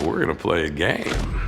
We're gonna play a game.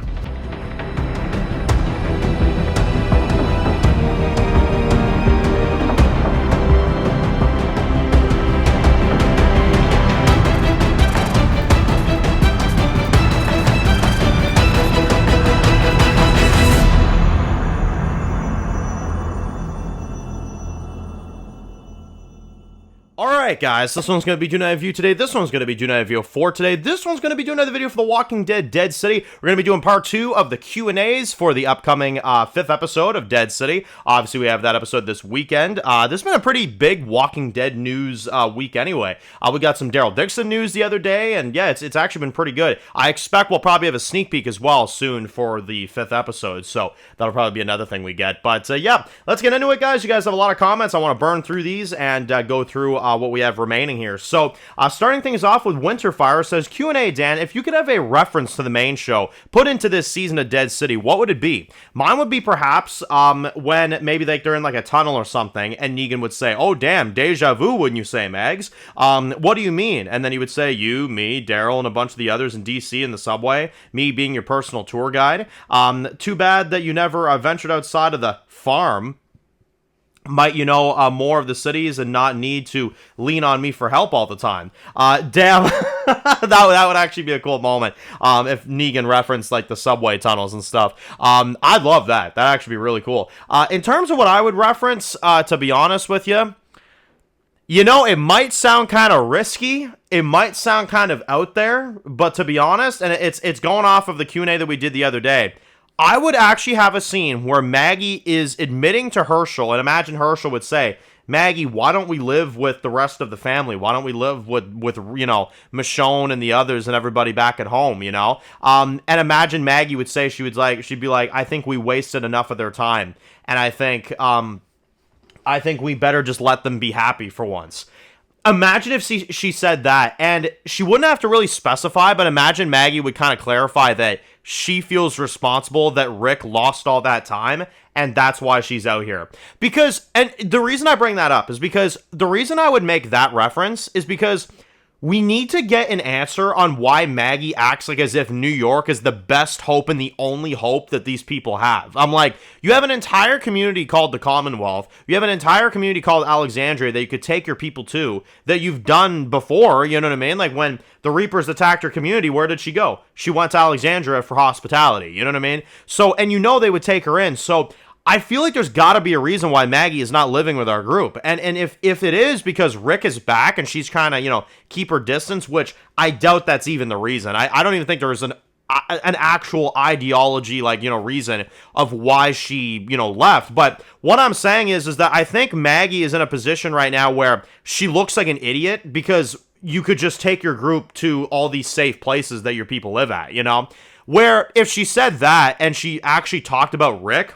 Alright guys, this one's going to be doing another video today, this one's going to be doing another video for today, this one's going to be doing another video for The Walking Dead Dead City. We're going to be doing part 2 of the Q&As for the upcoming 5th episode of Dead City. Obviously we have that episode this weekend. This has been a pretty big Walking Dead news week anyway. We got some Daryl Dixon news the other day, and yeah, it's actually been pretty good. I expect we'll probably have a sneak peek as well soon for the 5th episode, so that'll probably be another thing we get. But yeah, let's get into it guys. You guys have a lot of comments. I want to burn through these and go through what we have remaining here. So, starting things off with Winterfire says, Q&A, Dan, if you could have a reference to the main show put into this season of Dead City, what would it be? Mine would be perhaps when maybe like they're in like a tunnel or something, and Negan would say, oh damn, deja vu, wouldn't you say, Mags? What do you mean? And then he would say, you, me, Daryl, and a bunch of the others in DC in the subway, me being your personal tour guide. Too bad that you never ventured outside of the farm. Might you know more of the cities and not need to lean on me for help all the time. Damn, that would actually be a cool moment if Negan referenced like the subway tunnels and stuff. I'd love that. That'd actually be really cool. In terms of what I would reference, to be honest with you, you know, it might sound kind of risky. It might sound kind of out there, but to be honest, and it's going off of the Q&A that we did the other day, I would actually have a scene where Maggie is admitting to Hershel, and imagine Hershel would say, Maggie, why don't we live with the rest of the family? Why don't we live with you know, Michonne and the others and everybody back at home, you know? And imagine Maggie would say, she'd be like, I think we wasted enough of their time, and I think we better just let them be happy for once. Imagine if she said that, and she wouldn't have to really specify, but imagine Maggie would kind of clarify that she feels responsible that Rick lost all that time, and that's why she's out here. Because, and the reason I bring that up is because the reason I would make that reference is because we need to get an answer on why Maggie acts like as if New York is the best hope and the only hope that these people have. I'm like, you have an entire community called the Commonwealth. You have an entire community called Alexandria that you could take your people to that you've done before, you know what I mean? Like when the Reapers attacked her community, where did she go? She went to Alexandria for hospitality, you know what I mean? So, and you know they would take her in, so I feel like there's got to be a reason why Maggie is not living with our group. And if it is because Rick is back and she's kind of, you know, keep her distance, which I doubt that's even the reason. I don't even think there is an actual ideology, like, you know, reason of why she, you know, left. But what I'm saying is that I think Maggie is in a position right now where she looks like an idiot because you could just take your group to all these safe places that your people live at, you know? Where if she said that and she actually talked about Rick,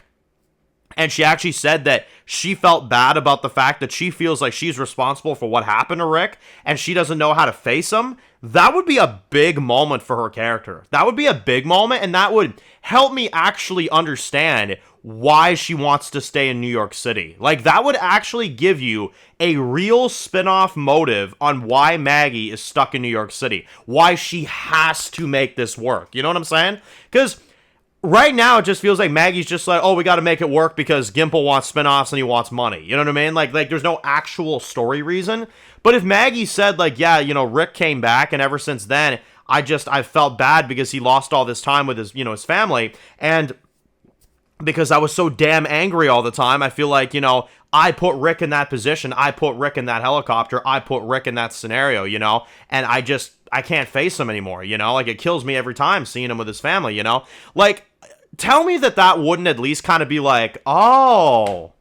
and she actually said that she felt bad about the fact that she feels like she's responsible for what happened to Rick, and she doesn't know how to face him, that would be a big moment for her character. That would be a big moment, and that would help me actually understand why she wants to stay in New York City. Like, that would actually give you a real spin-off motive on why Maggie is stuck in New York City. Why she has to make this work. You know what I'm saying? Because right now, it just feels like Maggie's just like, oh, we got to make it work because Gimple wants spinoffs and he wants money. You know what I mean? Like there's no actual story reason. But if Maggie said, like, yeah, you know, Rick came back, and ever since then, I felt bad because he lost all this time with his, you know, his family, and because I was so damn angry all the time, I feel like, you know, I put Rick in that position, I put Rick in that helicopter, I put Rick in that scenario, you know, and I can't face him anymore, you know, like, it kills me every time seeing him with his family, you know, like, tell me that wouldn't at least kind of be like, oh,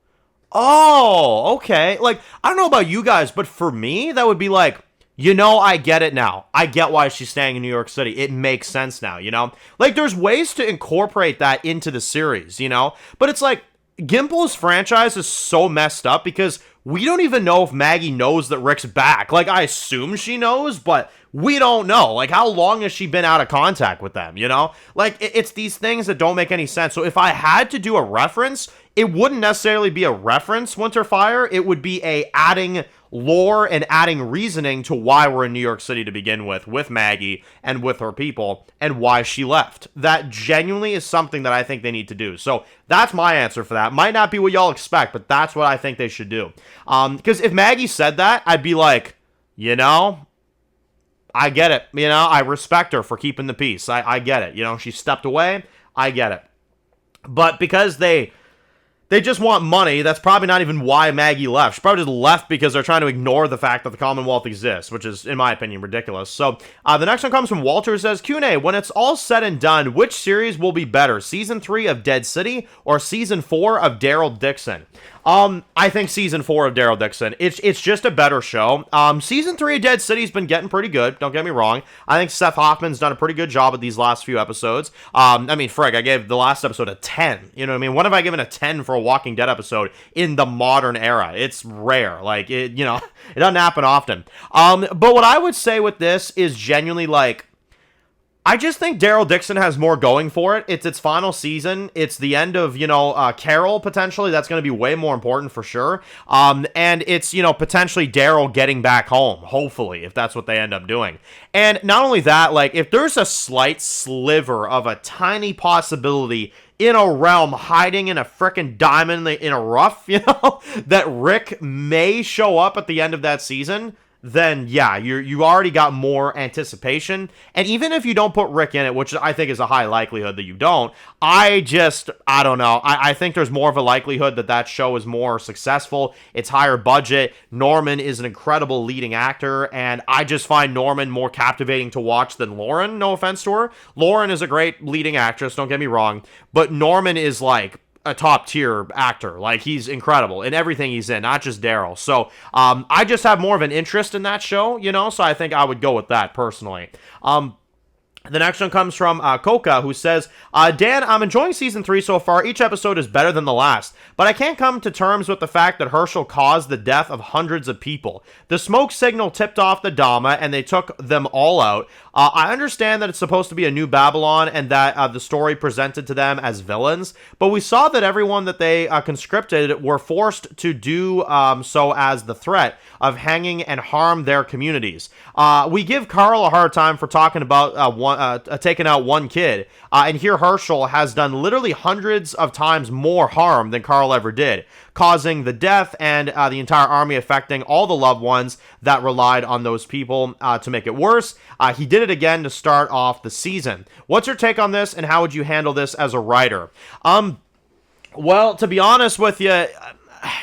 okay, like, I don't know about you guys, but for me, that would be like, you know, I get it now. I get why she's staying in New York City. It makes sense now, you know? Like, there's ways to incorporate that into the series, you know? But it's like, Gimple's franchise is so messed up because we don't even know if Maggie knows that Rick's back. Like, I assume she knows, but we don't know. Like, how long has she been out of contact with them, you know? Like, it's these things that don't make any sense. So if I had to do a reference, it wouldn't necessarily be a reference, Winterfire. It would be adding lore and adding reasoning to why we're in New York City to begin with Maggie and with her people, and why she left. That genuinely is something that I think they need to do. So that's my answer for that. Might not be what y'all expect, but that's what I think they should do. Because if Maggie said that, I'd be like, you know, I get it. You know, I respect her for keeping the peace. I get it. You know, she stepped away. I get it. But because they just want money, that's probably not even why Maggie left. She probably just left because they're trying to ignore the fact that the Commonwealth exists, which is, in my opinion, ridiculous. So, the next one comes from Walter, who says, Q&A, when it's all said and done, which series will be better, Season 3 of Dead City or Season 4 of Daryl Dixon? I think Season 4 of Daryl Dixon. It's just a better show. Season 3 of Dead City's been getting pretty good, don't get me wrong. I think Seth Hoffman's done a pretty good job with these last few episodes. I mean, frig, I gave the last episode a 10. You know what I mean? When have I given a 10 for a Walking Dead episode in the modern era? It's rare. Like, it doesn't happen often. But what I would say with this is genuinely, like, I just think Daryl Dixon has more going for it. It's its final season. It's the end of, Carol, potentially. That's going to be way more important for sure. And it's, potentially Daryl getting back home, hopefully, if that's what they end up doing. And not only that, like, if there's a slight sliver of a tiny possibility in a realm hiding in a frickin' diamond in a rough, that Rick may show up at the end of that season, then yeah, you already got more anticipation. And even if you don't put Rick in it, which I think is a high likelihood that you don't, I don't know. I think there's more of a likelihood that show is more successful. It's higher budget. Norman is an incredible leading actor, and I just find Norman more captivating to watch than Lauren, no offense to her. Lauren is a great leading actress, don't get me wrong, but Norman is like a top tier actor. Like, he's incredible in everything he's in, not just Daryl. So I just have more of an interest in that show, so I think I would go with that personally. The next one comes from Coca, who says, Dan, I'm enjoying Season 3 so far. Each episode is better than the last, but I can't come to terms with the fact that Hershel caused the death of hundreds of people. The smoke signal tipped off the Dama, and they took them all out. I understand that it's supposed to be a new Babylon, and that the story presented to them as villains, but we saw that everyone that they conscripted were forced to do so as the threat of hanging and harm their communities. We give Carl a hard time for talking about taking out one kid, and here Hershel has done literally hundreds of times more harm than Carl ever did, causing the death and the entire army, affecting all the loved ones that relied on those people. To make it worse, he did it again to start off the season. What's your take on this, and how would you handle this as a writer? Well, to be honest with you,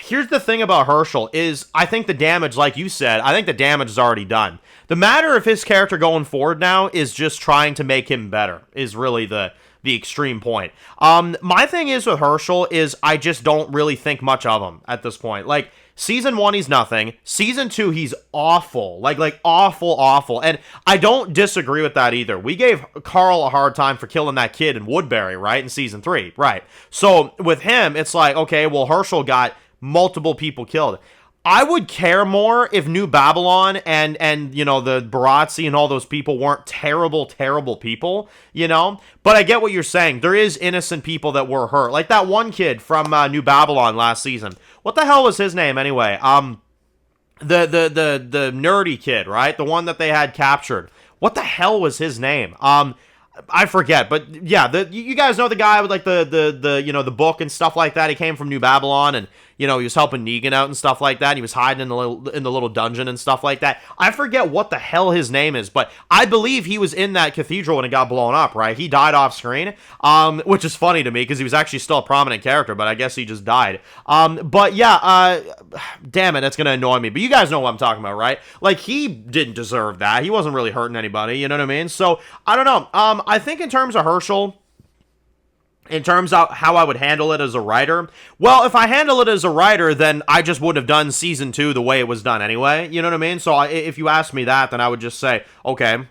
here's the thing about Hershel is I think the damage, like you said, I think the damage is already done. The matter of his character going forward now is just trying to make him better, is really the extreme point. My thing is with Hershel is I just don't really think much of him at this point. Like, Season 1, he's nothing. Season 2, he's awful. Like awful. And I don't disagree with that either. We gave Carl a hard time for killing that kid in Woodbury, right? In Season 3, right? So with him, it's like, okay, well, Hershel got multiple people killed. I would care more if New Babylon and the Barazzi and all those people weren't terrible people, But I get what you're saying. There is innocent people that were hurt. Like that one kid from New Babylon last season. What the hell was his name anyway? The nerdy kid, right? The one that they had captured. What the hell was his name? I forget, but yeah, you guys know the guy with like the book and stuff like that. He came from New Babylon, and he was helping Negan out and stuff like that. He was hiding in the little dungeon and stuff like that. I forget what the hell his name is, but I believe he was in that cathedral when it got blown up. Right? He died off screen, which is funny to me because he was actually still a prominent character, but I guess he just died. But yeah, damn it, that's gonna annoy me. But you guys know what I'm talking about, right? Like, he didn't deserve that. He wasn't really hurting anybody. You know what I mean? So I don't know. I think in terms of Hershel, in terms of how I would handle it as a writer, well, if I handle it as a writer, then I just would have done Season 2 the way it was done anyway. You know what I mean? So if you ask me that, then I would just say, okay,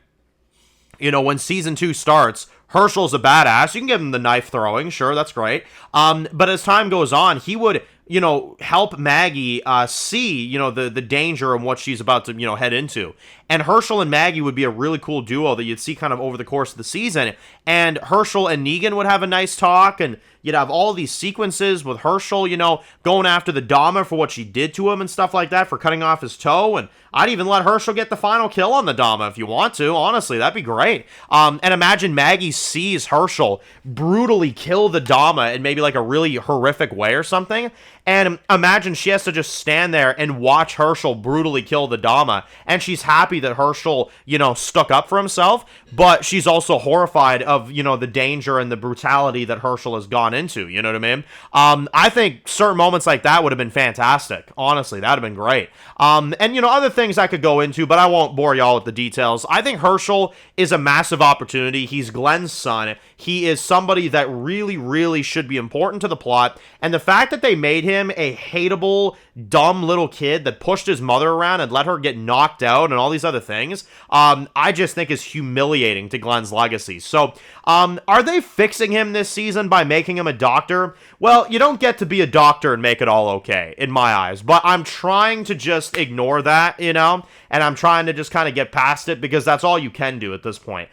when Season 2 starts, Hershel's a badass. You can give him the knife throwing. Sure, that's great. But as time goes on, he would help Maggie see, the danger and what she's about to, head into. And Hershel and Maggie would be a really cool duo that you'd see kind of over the course of the season. And Hershel and Negan would have a nice talk, and you'd have all these sequences with Hershel, going after the Dama for what she did to him and stuff like that, for cutting off his toe. And I'd even let Hershel get the final kill on the Dama if you want to. Honestly, that'd be great. And imagine Maggie sees Hershel brutally kill the Dama in maybe like a really horrific way or something. And imagine she has to just stand there and watch Hershel brutally kill the Dama. And she's happy that Hershel, stuck up for himself. But she's also horrified of, the danger and the brutality that Hershel has gone into. You know what I mean? I think certain moments like that would have been fantastic. Honestly, that would have been great. And, other things I could go into, but I won't bore y'all with the details. I think Hershel is a massive opportunity. He's Glenn's son. He is somebody that really, really should be important to the plot. And the fact that they made him a hateable, dumb little kid that pushed his mother around and let her get knocked out and all these other things, I just think is humiliating to Glenn's legacy. So, are they fixing him this season by making him a doctor? Well, you don't get to be a doctor and make it all okay, in my eyes. But I'm trying to just ignore that, and I'm trying to just kind of get past it, because that's all you can do at this point.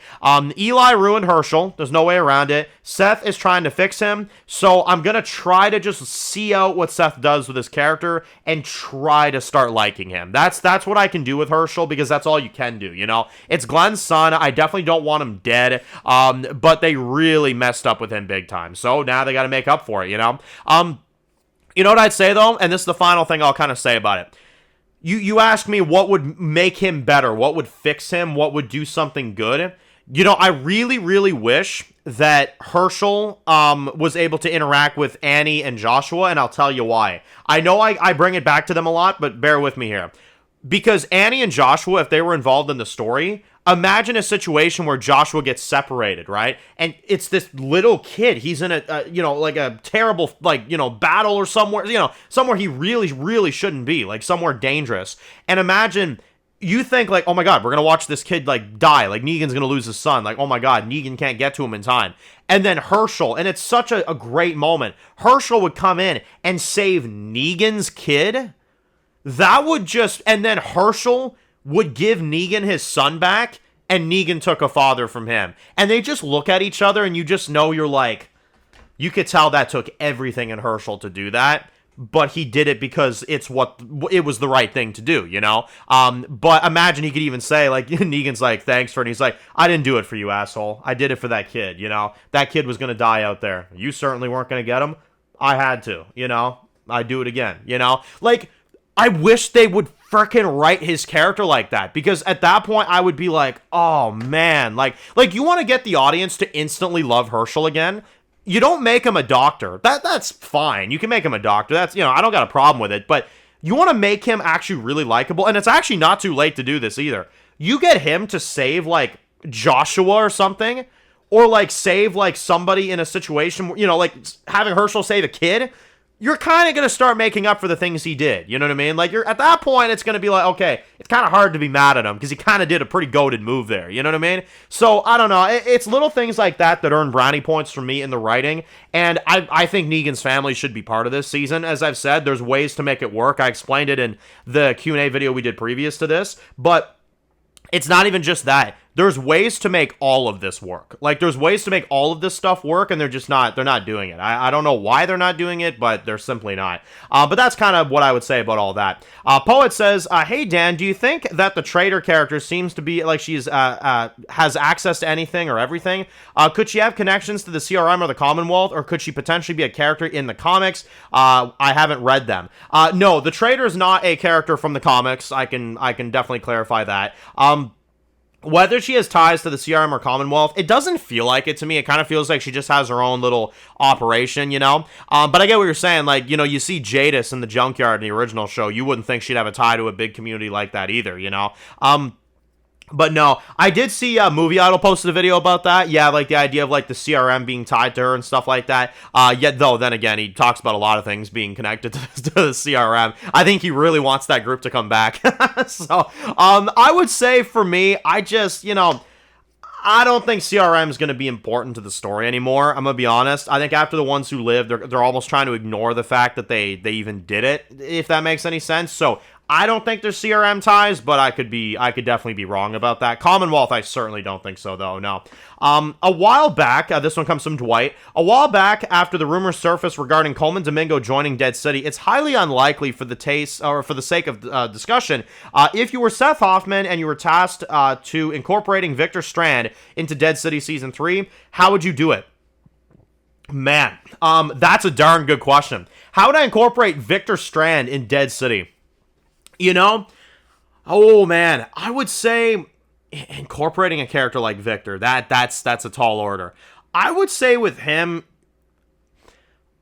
Eli ruined Hershel. There's no way around it. Seth is trying to fix him, so I'm going to try to just see out what Seth does with his character and try to start liking him. That's what I can do with Hershel, because that's all you can do, It's Glenn's son. I definitely don't want him dead, but they really messed up with him big time. So now they got to make up for it, You know what I'd say, though? And this is the final thing I'll kind of say about it. You ask me what would make him better, what would fix him, what would do something good. I really, really wish that Hershel was able to interact with Annie and Joshua, and I'll tell you why. I know I bring it back to them a lot, but bear with me here. Because Annie and Joshua, if they were involved in the story, imagine a situation where Joshua gets separated, right? And it's this little kid. He's in like a terrible, battle or somewhere, somewhere he really, really shouldn't be, like somewhere dangerous. And imagine you think like, oh my God, we're going to watch this kid like die. Like Negan's going to lose his son. Like, oh my God, Negan can't get to him in time. And then Hershel, and it's such a great moment. Hershel would come in and save Negan's kid. That would just, and then Hershel would give Negan his son back, and Negan took a father from him. And they just look at each other, and you just know you could tell that took everything in Hershel to do that, but he did it because it was the right thing to do, But imagine he could even say, like, Negan's like, thanks for it. And he's like, I didn't do it for you, asshole. I did it for that kid, That kid was going to die out there. You certainly weren't going to get him. I had to, I'd do it again, Like, I wish they would freaking write his character like that, because at that point I would be like, oh man, like you want to get the audience to instantly love Hershel again. You don't make him a doctor. That's fine. You can make him a doctor. That's, I don't got a problem with it, but you want to make him actually really likable, and it's actually not too late to do this either. You get him to save like Joshua or something, or like save like somebody in a situation, like having Hershel save a kid. You're kind of going to start making up for the things he did. You know what I mean? Like, you're at that point, it's going to be like, okay, it's kind of hard to be mad at him because he kind of did a pretty goated move there. You know what I mean? So, I don't know. It's little things like that earn brownie points for me in the writing. And I think Negan's family should be part of this season. As I've said, there's ways to make it work. I explained it in the Q&A video we did previous to this. But it's not even just that. There's ways to make all of this work. Like, there's ways to make all of this stuff work, and they're not doing it. I don't know why they're not doing it, but they're simply not. But that's kind of what I would say about all that. Poet says, hey, Dan, do you think that the traitor character seems to be like she's has access to anything or everything? Could she have connections to the CRM or the Commonwealth, or could she potentially be a character in the comics? I haven't read them. No, the traitor is not a character from the comics. I can definitely clarify that. Whether she has ties to the CRM or Commonwealth, it doesn't feel like it to me. It kind of feels like she just has her own little operation, But I get what you're saying. Like, you see Jadis in the junkyard in the original show. You wouldn't think she'd have a tie to a big community like that either, But no, I did see Movie Idol posted a video about that. Yeah, like the idea of like the CRM being tied to her and stuff like that. Yet though, then again, he talks about a lot of things being connected to the CRM. I think he really wants that group to come back. So, I would say for me, I just, I don't think CRM is going to be important to the story anymore. I'm going to be honest. I think after the ones who live, they're almost trying to ignore the fact that they even did it, if that makes any sense. So, I don't think there's CRM ties, but I could definitely be wrong about that. Commonwealth, I certainly don't think so, though, no. A while back, this one comes from Dwight. A while back, after the rumors surfaced regarding Coleman Domingo joining Dead City, it's highly unlikely for the sake of discussion, if you were Seth Hoffman and you were tasked to incorporating Victor Strand into Dead City Season 3, how would you do it? Man, that's a darn good question. How would I incorporate Victor Strand in Dead City? You know? Oh, man. I would say incorporating a character like Victor, that's a tall order. I would say with him,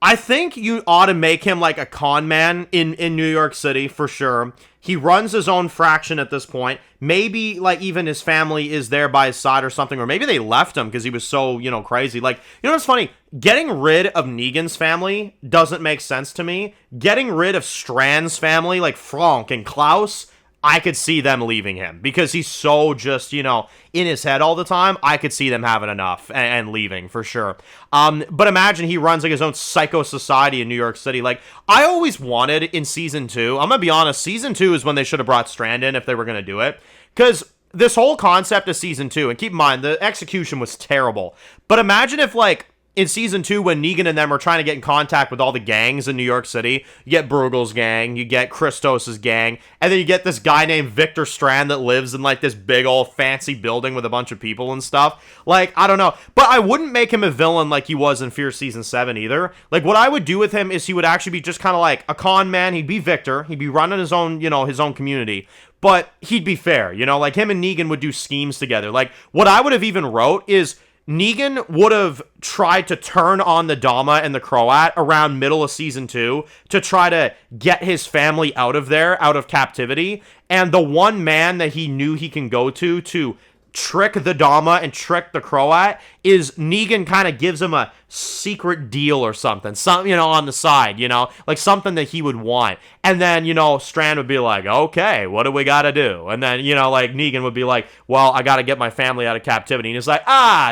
I think you ought to make him like a con man in New York City for sure. He runs his own fraction at this point. Maybe like even his family is there by his side or something, or maybe they left him because he was so, crazy. Like, what's funny? Getting rid of Negan's family doesn't make sense to me. Getting rid of Strand's family, like Frank and Klaus, I could see them leaving him because he's so just, in his head all the time. I could see them having enough and leaving for sure. But imagine he runs like his own psycho society in New York City. Like, I always wanted in season 2, I'm going to be honest, season 2 is when they should have brought Strand in if they were going to do it. Because this whole concept of season 2, and keep in mind, the execution was terrible. But imagine if, like, in season 2, when Negan and them are trying to get in contact with all the gangs in New York City, you get Bruegel's gang, you get Christos's gang, and then you get this guy named Victor Strand that lives in, like, this big old fancy building with a bunch of people and stuff. Like, I don't know. But I wouldn't make him a villain like he was in Fear Season 7 either. Like, what I would do with him is he would actually be just kind of like a con man. He'd be Victor. He'd be running his own, his own community. But he'd be fair, like him and Negan would do schemes together. Like, what I would have even wrote is Negan would have tried to turn on the Dama and the Croat around middle of season 2 to try to get his family out of there, out of captivity. And the one man that he knew he can go to trick the Dama and trick the Croat is Negan kind of gives him a secret deal or something, on the side, like something that he would want. And then, Strand would be like, okay, what do we got to do? And then, like Negan would be like, well, I got to get my family out of captivity. And he's like,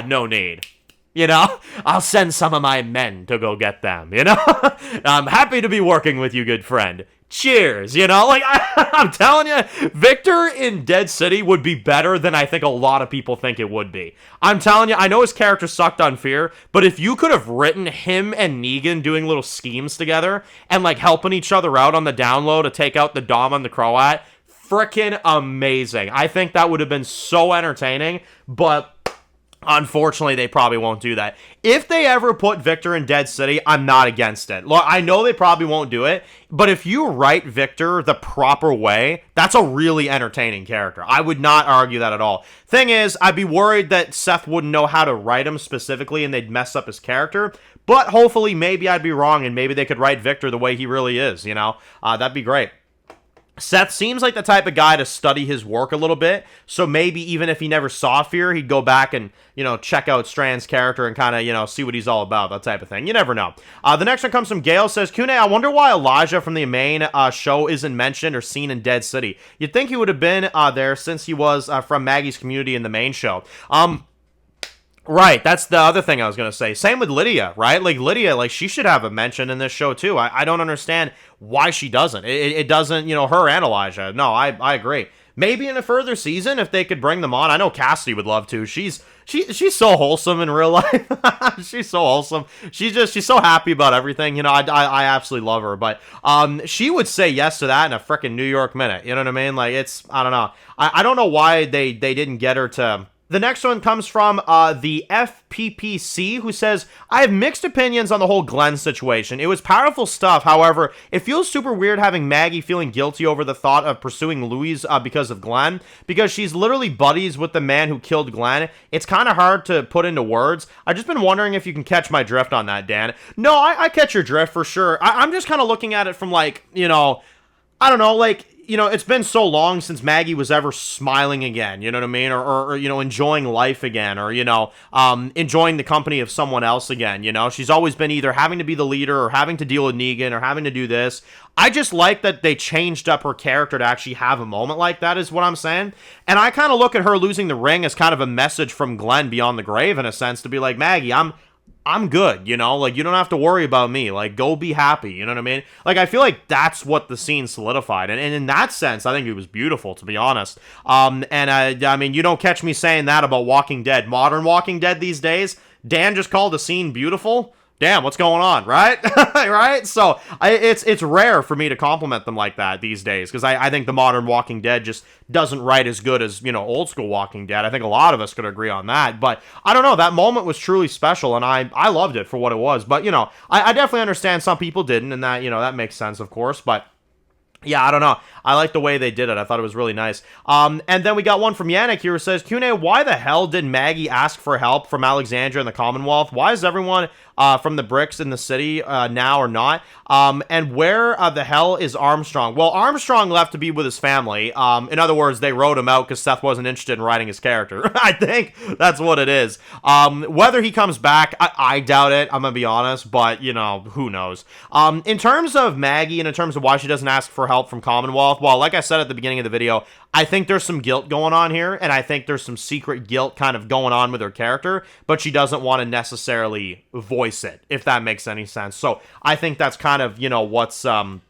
no need. I'll send some of my men to go get them, I'm happy to be working with you, good friend. Cheers, like, I'm telling you, Victor in Dead City would be better than I think a lot of people think it would be. I'm telling you, I know his character sucked on Fear, but if you could have written him and Negan doing little schemes together and, like, helping each other out on the down low to take out the Dom and the Croat, frickin' amazing. I think that would have been so entertaining, but unfortunately, they probably won't do that. If they ever put Victor in Dead City, I'm not against it. Look, I know they probably won't do it, but if you write Victor the proper way, that's a really entertaining character. I would not argue that at all. Thing is, I'd be worried that Seth wouldn't know how to write him specifically and they'd mess up his character, but hopefully maybe I'd be wrong and maybe they could write Victor the way he really is, that'd be great. Seth seems like the type of guy to study his work a little bit, so maybe even if he never saw Fear, he'd go back and, check out Strand's character and kind of, see what he's all about, that type of thing. You never know. The next one comes from Gail, says, Kune, I wonder why Elijah from the main show isn't mentioned or seen in Dead City. You'd think he would have been there since he was from Maggie's community in the main show. Right, that's the other thing I was going to say. Same with Lydia, right? Like, Lydia, she should have a mention in this show, too. I don't understand why she doesn't. It doesn't, her and Elijah. No, I agree. Maybe in a further season, if they could bring them on. I know Cassidy would love to. She's so wholesome in real life. She's so wholesome. She's so happy about everything. I absolutely love her. But she would say yes to that in a freaking New York minute. You know what I mean? Like, I don't know. I don't know why they didn't get her to... The next one comes from the FPPC, who says, I have mixed opinions on the whole Glenn situation. It was powerful stuff. However, it feels super weird having Maggie feeling guilty over the thought of pursuing Louise because of Glenn, because she's literally buddies with the man who killed Glenn. It's kind of hard to put into words. I've just been wondering if you can catch my drift on that, Dan. No, I catch your drift for sure. I'm just kind of looking at it from I don't know, it's been so long since Maggie was ever smiling again, you know what I mean? Or enjoying life again, or, enjoying the company of someone else again, She's always been either having to be the leader or having to deal with Negan or having to do this. I just like that they changed up her character to actually have a moment like that, is what I'm saying. And I kind of look at her losing the ring as kind of a message from Glenn beyond the grave, in a sense, to be like, Maggie, I'm I'm good, you know? Like, you don't have to worry about me. Like, go be happy, you know what I mean? Like, I feel like that's what the scene solidified. And in that sense, I think it was beautiful, to be honest. I mean, you don't catch me saying that about Walking Dead. Modern Walking Dead these days, Dan just called a scene beautiful. Damn, what's going on, right? Right? So, it's rare for me to compliment them like that these days, because I think the modern Walking Dead just doesn't write as good as, you know, old school Walking Dead. I think a lot of us could agree on that, but I don't know, that moment was truly special, and I loved it for what it was, but, you know, I definitely understand some people didn't, and that, you know, that makes sense, of course, but yeah, I don't know. I like the way they did it. I thought it was really nice. And then we got one from Yannick here who says, Q&A, why the hell did Maggie ask for help from Alexandria and the Commonwealth? Why is everyone from the bricks in the city now or not? And where the hell is Armstrong? Well, Armstrong left to be with his family. In other words, they wrote him out because Seth wasn't interested in writing his character. I think that's what it is. Whether he comes back, I doubt it. I'm going to be honest, but, you know, who knows? In terms of Maggie and in terms of why she doesn't ask for help from Commonwealth, well, like I said at the beginning of the video, I think there's some guilt going on here, and I think there's some secret guilt kind of going on with her character, but she doesn't want to necessarily voice it, if that makes any sense. So I think that's kind of, you know, what's kind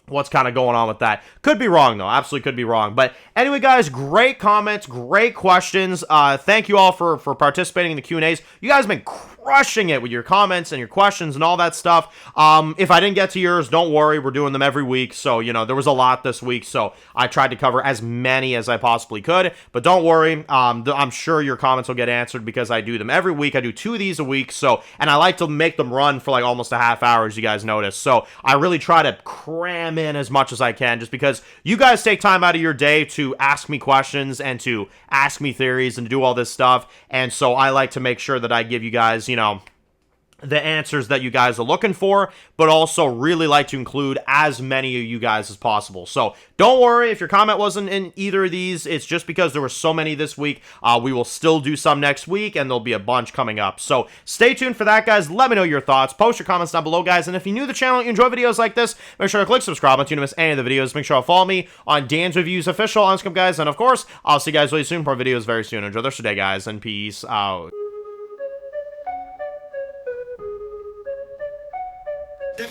of going on with that. Could be wrong, though. Absolutely could be wrong. But anyway, guys, great comments, great questions. Thank you all for participating in the Q&As. You guys have been crushing it with your comments and your questions and all that stuff. If I didn't get to yours, don't worry. We're doing them every week. So, you know, there was a lot this week, so I tried to cover as many as I possibly could. But don't worry. I'm sure your comments will get answered because I do them every week. I do 2 of these a week. So, and I like to make them run for like almost a half hour, as you guys notice. So I really try to cram in as much as I can, just because you guys take time out of your day to ask me questions and to ask me theories and to do all this stuff, and so I like to make sure that I give you guys, you know, the answers that you guys are looking for, but also really like to include as many of you guys as possible. So don't worry if your comment wasn't in either of these. It's just because there were so many this week. We will still do some next week, and there'll be a bunch coming up. So stay tuned for that, guys. Let me know your thoughts. Post your comments down below, guys. And if you're new to the channel and you enjoy videos like this, make sure to click subscribe so you don't miss any of the videos. Make sure to follow me on Dan's Reviews Official on Instagram, guys. And of course, I'll see you guys really soon for videos very soon. Enjoy the rest of your day, guys, and peace out.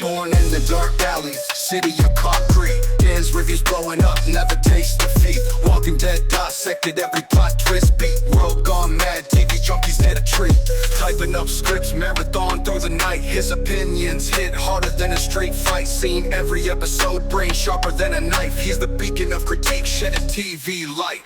Born in the dark alleys, city of concrete. Dan's reviews blowing up, never taste defeat. Walking Dead dissected every plot twist beat. World gone mad, TV junkies hit a treat. Typing up scripts, marathon through the night. His opinions hit harder than a straight fight scene. Every episode, brain sharper than a knife. He's the beacon of critique, shedding TV light.